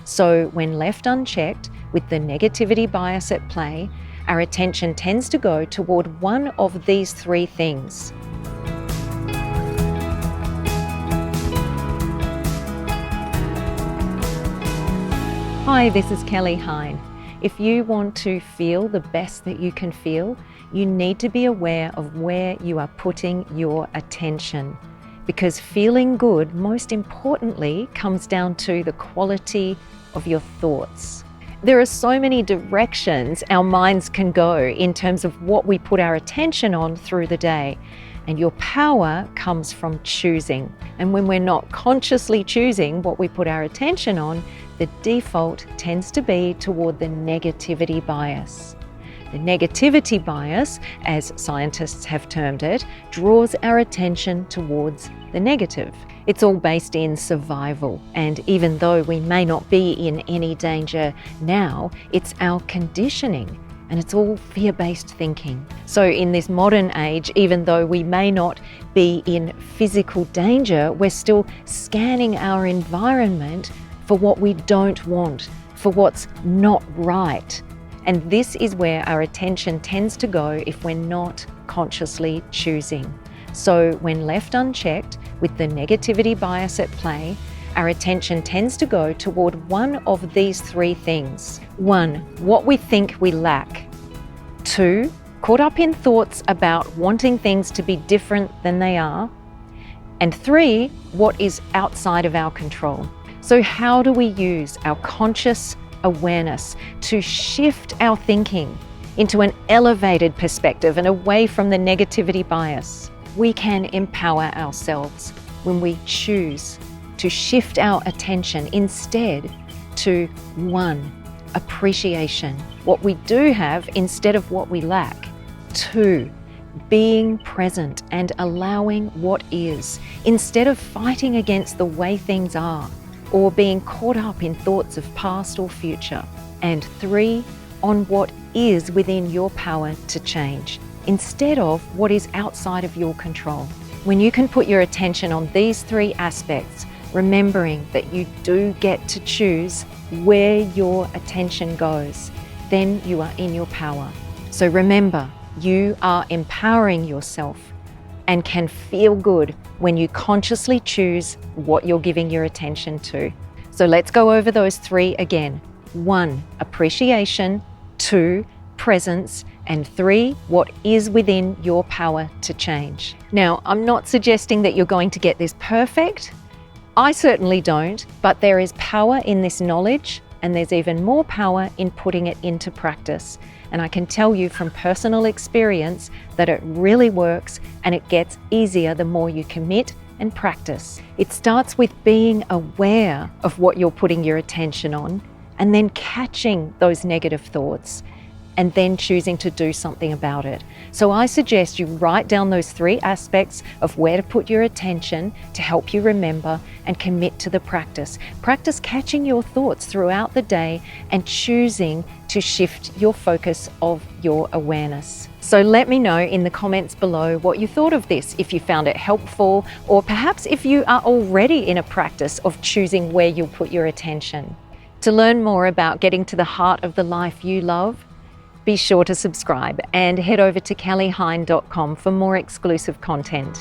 So when left unchecked, with the negativity bias at play, our attention tends to go toward one of these three things. Hi, this is Kelly Hine. If you want to feel the best that you can feel, you need to be aware of where you are putting your attention. Because feeling good, most importantly, comes down to the quality of your thoughts. There are so many directions our minds can go in terms of what we put our attention on through the day. And your power comes from choosing. And when we're not consciously choosing what we put our attention on, the default tends to be toward the negativity bias. The negativity bias, as scientists have termed it, draws our attention towards the negative. It's all based in survival, and even though we may not be in any danger now, it's our conditioning, and it's all fear-based thinking. So in this modern age, even though we may not be in physical danger, we're still scanning our environment for what we don't want, for what's not right. And this is where our attention tends to go if we're not consciously choosing. So when left unchecked, with the negativity bias at play, our attention tends to go toward one of these three things. 1, what we think we lack. 2, caught up in thoughts about wanting things to be different than they are. And 3, what is outside of our control. So how do we use our conscious awareness to shift our thinking into an elevated perspective and away from the negativity bias? We can empower ourselves when we choose to shift our attention instead to 1, appreciation, what we do have instead of what we lack. 2, being present and allowing what is instead of fighting against the way things are or being caught up in thoughts of past or future. And 3, on what is within your power to change instead of what is outside of your control. When you can put your attention on these 3 aspects, remembering that you do get to choose where your attention goes, then you are in your power. So remember, you are empowering yourself and can feel good when you consciously choose what you're giving your attention to. So let's go over those 3 again. 1, appreciation. 2, presence. And 3, what is within your power to change. Now, I'm not suggesting that you're going to get this perfect. I certainly don't, but there is power in this knowledge, and there's even more power in putting it into practice. And I can tell you from personal experience that it really works, and it gets easier the more you commit and practice. It starts with being aware of what you're putting your attention on, and then catching those negative thoughts, and then choosing to do something about it. So I suggest you write down those 3 aspects of where to put your attention to help you remember and commit to the practice. Practice catching your thoughts throughout the day and choosing to shift your focus of your awareness. So let me know in the comments below what you thought of this, if you found it helpful, or perhaps if you are already in a practice of choosing where you'll put your attention. To learn more about getting to the heart of the life you love, be sure to subscribe and head over to kellyhine.com for more exclusive content.